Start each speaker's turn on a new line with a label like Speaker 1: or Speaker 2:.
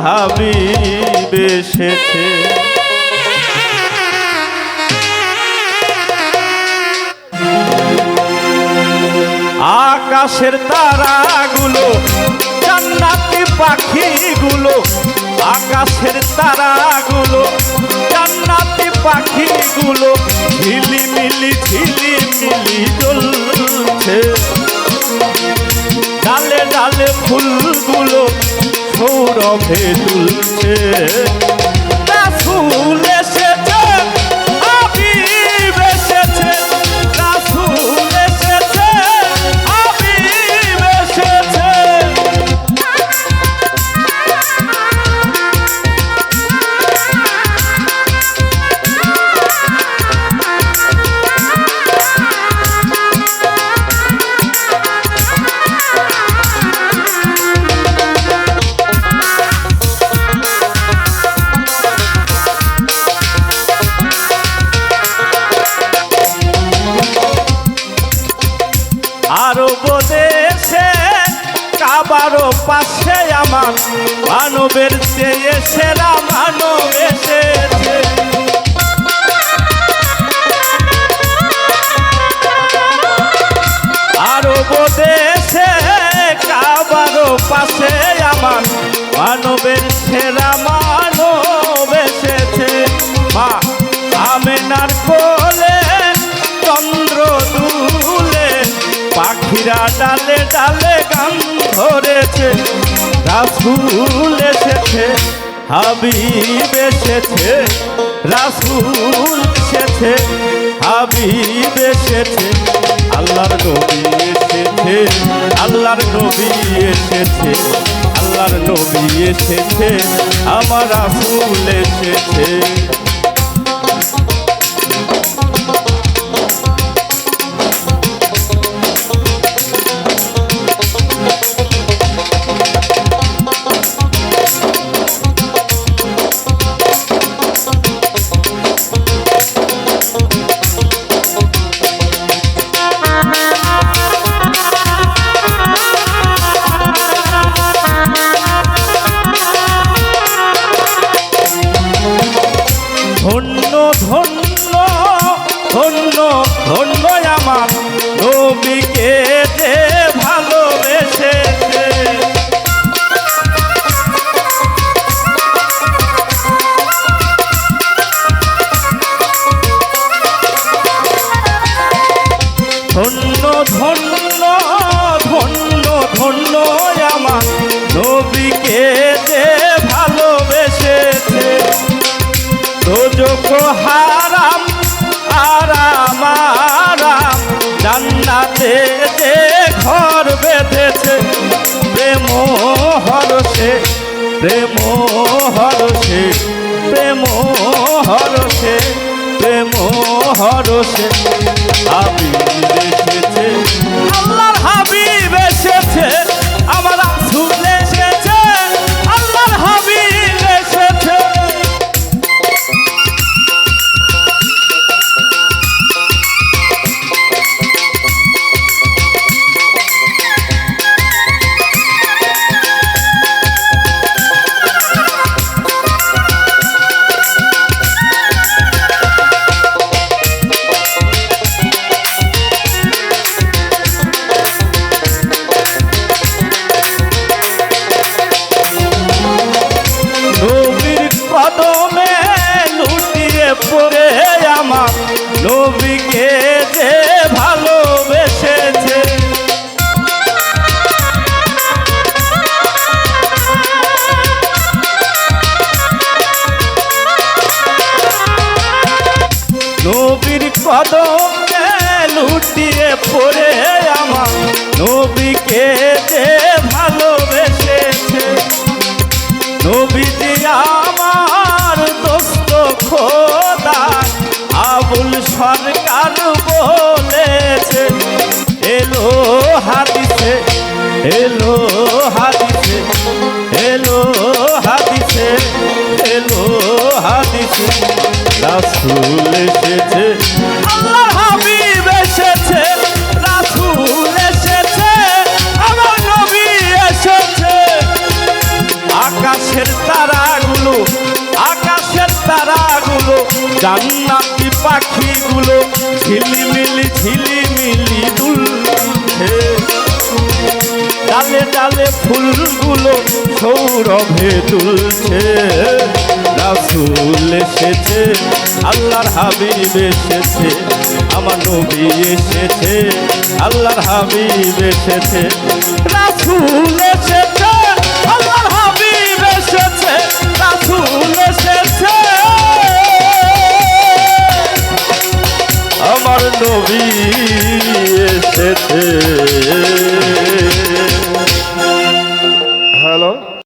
Speaker 1: হাবিব এসেছে। আকাশের তারাগুলো জান্নাতি পাখিগুলো, আকাশের তারাগুলো জান্নাতি পাখিগুলো ঝিলিমিলি ঝিলিমিলি জ্বলছে। ডালে ডালে ফুলগুলো সৌরভে দুলছে। রাসূল এসেছে, হাবিব এসেছে, রাসূল এসেছে, হাবিব এসেছে। আরব দেশে কাবারও পাশে আমার মানবের চেয়ে সেরা মানব এসেছে। আরব দেশে কাবারও পাশে আমার মানবের সেরা মানব এসেছে। মা আমেনার কোলে চন্দ্র দুলে, পাখিরা ডালে ডালে গান ধরেছে। রাসূল এসেছে, হাবিব এসেছে, রাসূল এসেছে, হাবিব এসেছে। আল্লাহর নবী এসেছে, আল্লাহর নবী এসেছে, আল্লাহর নবী এসেছে, আমার রাসূল এসেছে। ধন্য ধন্য ধন্য ধন্য আমার নবীকে যে ভালোবেসেছে। ধন্য ধন্য ধন্য ধন্য আমার নবীকে যে ভালোবেসেছে। দোজখ হারাম আরাম আরাম জান্নাতে যে ঘর বেঁধেছে। প্রেম হরসে প্রেম হরসে প্রেম হরসে প্রেম হরসে হাবিব এসেছে, আল্লাহর হাবিব এসেছে, আমার রাসূল এসেছে, আল্লাহর হাবিব এসেছে। কদমে লুটিয়ে পড়ে আমার নবীকে যে ভালোবেসেছে। নবীর কদমে লুটিয়ে পড়ে আমার নবীকে যে ভালোবেসেছে। নবীজি আমার দোস্ত খোদা আবুল সরকার বলেছে। এলো হাদিসে এলো হাদিসে এলো হাদিসে এলো হাদিসে রাসূল এসেছে, আল্লাহর হাবিব এসেছে, রাসূল এসেছে, আমার নবী এসেছে। আকাশের তারাগুলো, আকাশের তারাগুলো, জান্নাতি পাখিগুলো ঝিলিমিলি ঝিলিমিলি দুলছে। ডালে ডালে ফুলগুলো সৌরভে দুলছে। রাসূল এসেছে, আল্লাহর হাবিব এসেছে, আমার নবী এসেছে, আল্লাহর হাবিব এসেছে। রাসূল এসেছে, আল্লাহর হাবিব এসেছে, রাসূল এসেছে, আমার নবী এসেছে।